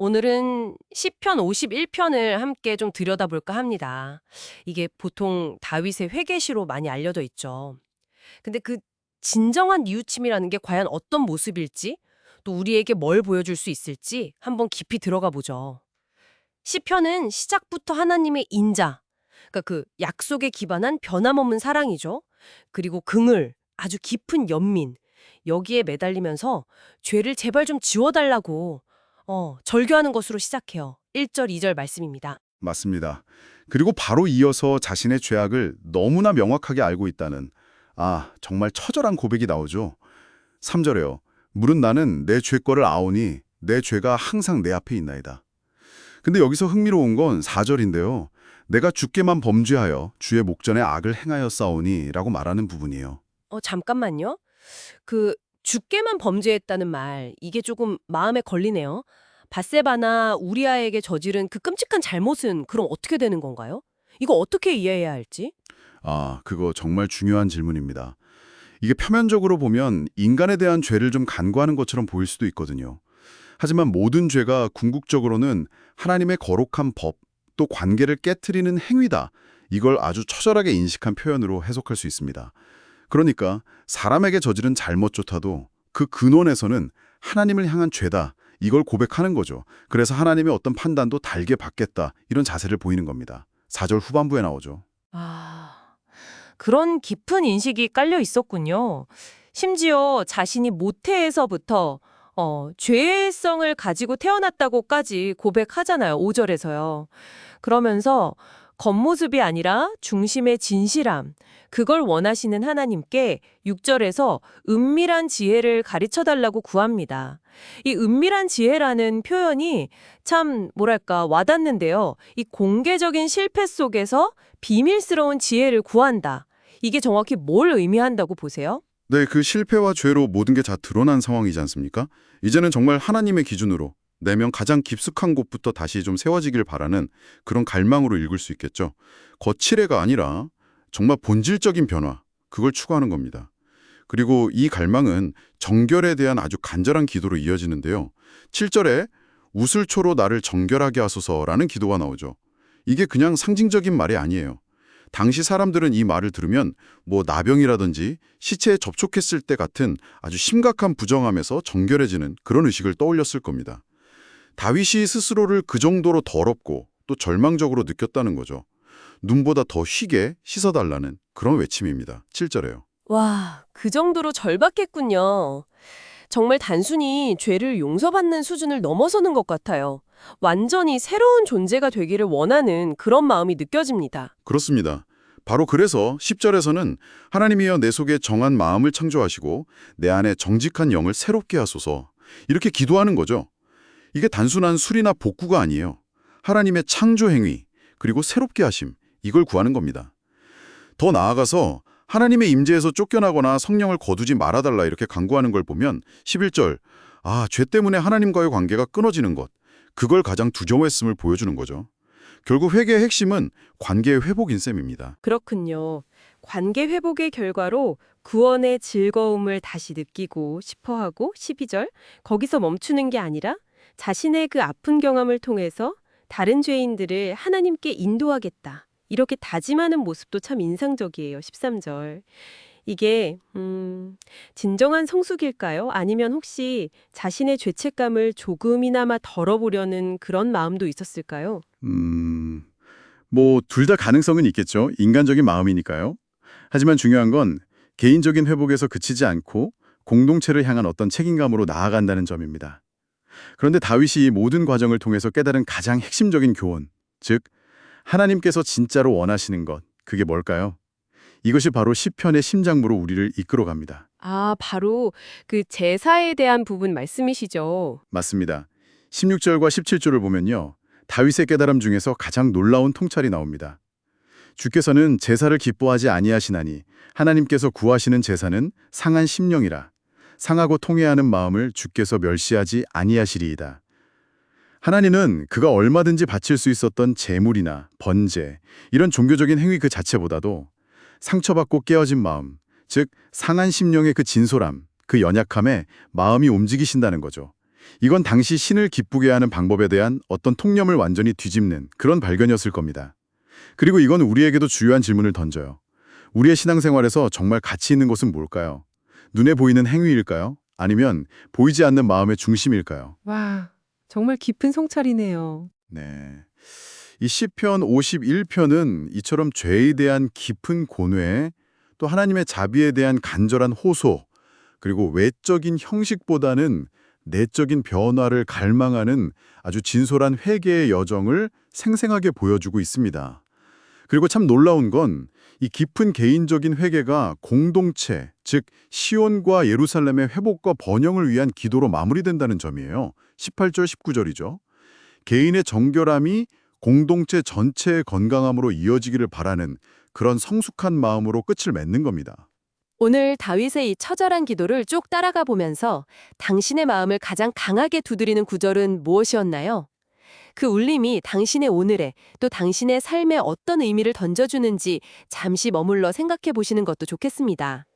오늘은 시편 51편을 함께 좀 들여다볼까 합니다. 이게 보통 다윗의 회개시로 많이 알려져 있죠. 근데 그 진정한 뉘우침이라는 게 과연 어떤 모습일지, 또 우리에게 뭘 보여줄 수 있을지 한번 깊이 들어가 보죠. 시편은 시작부터 하나님의 인자, 그러니까 그 약속에 기반한 변함없는 사랑이죠. 그리고 긍을, 아주 깊은 연민, 여기에 매달리면서 죄를 제발 좀 지워달라고 절규하는 것으로 시작해요. 1절, 2절 말씀입니다. 맞습니다. 그리고 바로 이어서 자신의 죄악을 너무나 명확하게 알고 있다는 정말 처절한 고백이 나오죠. 3절에요. 물은 나는 내 죄거를 아오니 내 죄가 항상 내 앞에 있나이다. 근데 여기서 흥미로운 건 4절인데요. 내가 주께만 범죄하여 주의 목전에 악을 행하였사오니 라고 말하는 부분이에요. 잠깐만요. 그 주께만 범죄했다는 말, 이게 조금 마음에 걸리네요. 밧세바나 우리아에게 저지른 그 끔찍한 잘못은 그럼 어떻게 되는 건가요? 이거 어떻게 이해해야 할지? 그거 정말 중요한 질문입니다. 이게 표면적으로 보면 인간에 대한 죄를 좀 간구하는 것처럼 보일 수도 있거든요. 하지만 모든 죄가 궁극적으로는 하나님의 거룩한 법, 또 관계를 깨트리는 행위다. 이걸 아주 처절하게 인식한 표현으로 해석할 수 있습니다. 그러니까 사람에게 저지른 잘못조차도 그 근원에서는 하나님을 향한 죄다. 이걸 고백하는 거죠. 그래서 하나님의 어떤 판단도 달게 받겠다. 이런 자세를 보이는 겁니다. 4절 후반부에 나오죠. 그런 깊은 인식이 깔려 있었군요. 심지어 자신이 모태에서부터 죄성을 가지고 태어났다고까지 고백하잖아요. 5절에서요. 그러면서 겉모습이 아니라 중심의 진실함, 그걸 원하시는 하나님께 6절에서 은밀한 지혜를 가르쳐달라고 구합니다. 이 은밀한 지혜라는 표현이 참 뭐랄까 와닿는데요. 이 공개적인 실패 속에서 비밀스러운 지혜를 구한다. 이게 정확히 뭘 의미한다고 보세요? 네, 그 실패와 죄로 모든 게 다 드러난 상황이지 않습니까? 이제는 정말 하나님의 기준으로 내면 가장 깊숙한 곳부터 다시 좀 세워지길 바라는 그런 갈망으로 읽을 수 있겠죠. 거칠애가 아니라 정말 본질적인 변화, 그걸 추구하는 겁니다. 그리고 이 갈망은 정결에 대한 아주 간절한 기도로 이어지는데요. 7절에 우슬초로 나를 정결하게 하소서라는 기도가 나오죠. 이게 그냥 상징적인 말이 아니에요. 당시 사람들은 이 말을 들으면 나병이라든지 시체에 접촉했을 때 같은 아주 심각한 부정함에서 정결해지는 그런 의식을 떠올렸을 겁니다. 다윗이 스스로를 그 정도로 더럽고 또 절망적으로 느꼈다는 거죠. 눈보다 더 희게 씻어달라는 그런 외침입니다. 7절에요. 와, 그 정도로 절박했군요. 정말 단순히 죄를 용서받는 수준을 넘어서는 것 같아요. 완전히 새로운 존재가 되기를 원하는 그런 마음이 느껴집니다. 그렇습니다. 바로 그래서 10절에서는 하나님이여 내 속에 정한 마음을 창조하시고 내 안에 정직한 영을 새롭게 하소서 이렇게 기도하는 거죠. 이게 단순한 수리나 복구가 아니에요. 하나님의 창조 행위 그리고 새롭게 하심 이걸 구하는 겁니다. 더 나아가서 하나님의 임재에서 쫓겨나거나 성령을 거두지 말아달라 이렇게 간구하는 걸 보면 11절 죄 때문에 하나님과의 관계가 끊어지는 것 그걸 가장 두려워했음을 보여주는 거죠. 결국 회개의 핵심은 관계의 회복인 셈입니다. 그렇군요. 관계 회복의 결과로 구원의 즐거움을 다시 느끼고 싶어하고 12절 거기서 멈추는 게 아니라 자신의 그 아픈 경험을 통해서 다른 죄인들을 하나님께 인도하겠다. 이렇게 다짐하는 모습도 참 인상적이에요. 13절. 이게 진정한 성숙일까요? 아니면 혹시 자신의 죄책감을 조금이나마 덜어보려는 그런 마음도 있었을까요? 둘 다 가능성은 있겠죠. 인간적인 마음이니까요. 하지만 중요한 건 개인적인 회복에서 그치지 않고 공동체를 향한 어떤 책임감으로 나아간다는 점입니다. 그런데 다윗이 이 모든 과정을 통해서 깨달은 가장 핵심적인 교훈, 즉 하나님께서 진짜로 원하시는 것, 그게 뭘까요? 이것이 바로 시편의 심장부로 우리를 이끌어갑니다. 바로 그 제사에 대한 부분 말씀이시죠. 맞습니다. 16절과 17절을 보면요. 다윗의 깨달음 중에서 가장 놀라운 통찰이 나옵니다. 주께서는 제사를 기뻐하지 아니하시나니 하나님께서 구하시는 제사는 상한 심령이라 상하고 통회하는 마음을 주께서 멸시하지 아니하시리이다. 하나님은 그가 얼마든지 바칠 수 있었던 제물이나 번제, 이런 종교적인 행위 그 자체보다도 상처받고 깨어진 마음, 즉 상한 심령의 그 진솔함, 그 연약함에 마음이 움직이신다는 거죠. 이건 당시 신을 기쁘게 하는 방법에 대한 어떤 통념을 완전히 뒤집는 그런 발견이었을 겁니다. 그리고 이건 우리에게도 주요한 질문을 던져요. 우리의 신앙생활에서 정말 가치 있는 것은 뭘까요? 눈에 보이는 행위일까요? 아니면 보이지 않는 마음의 중심일까요? 와, 정말 깊은 성찰이네요. 네. 이 시편 51편은 이처럼 죄에 대한 깊은 고뇌, 또 하나님의 자비에 대한 간절한 호소, 그리고 외적인 형식보다는 내적인 변화를 갈망하는 아주 진솔한 회개의 여정을 생생하게 보여주고 있습니다. 그리고 참 놀라운 건 이 깊은 개인적인 회개가 공동체, 즉 시온과 예루살렘의 회복과 번영을 위한 기도로 마무리된다는 점이에요. 18절, 19절이죠. 개인의 정결함이 공동체 전체의 건강함으로 이어지기를 바라는 그런 성숙한 마음으로 끝을 맺는 겁니다. 오늘 다윗의 이 처절한 기도를 쭉 따라가 보면서 당신의 마음을 가장 강하게 두드리는 구절은 무엇이었나요? 그 울림이 당신의 오늘에 또 당신의 삶에 어떤 의미를 던져주는지 잠시 머물러 생각해 보시는 것도 좋겠습니다.